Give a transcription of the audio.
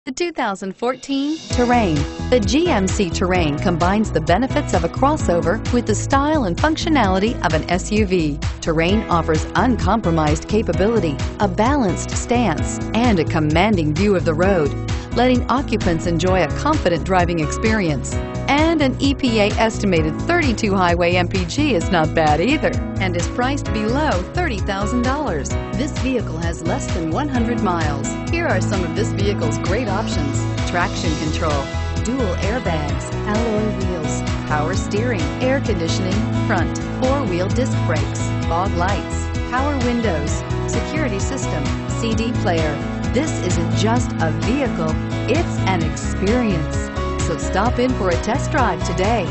The 2014 Terrain. The GMC Terrain combines the benefits of a crossover with the style and functionality of an SUV. Terrain offers uncompromised capability, a balanced stance, and a commanding view of the road, letting occupants enjoy a confident driving experience. And an EPA estimated 32 highway MPG is not bad either, and is priced below $30,000. This vehicle has less than 100 miles. Here are some of this vehicle's great options: traction control, dual airbags, alloy wheels, power steering, air conditioning, front, four-wheel disc brakes, fog lights, power windows, security system, CD player. This isn't just a vehicle, it's an experience. So stop in for a test drive today.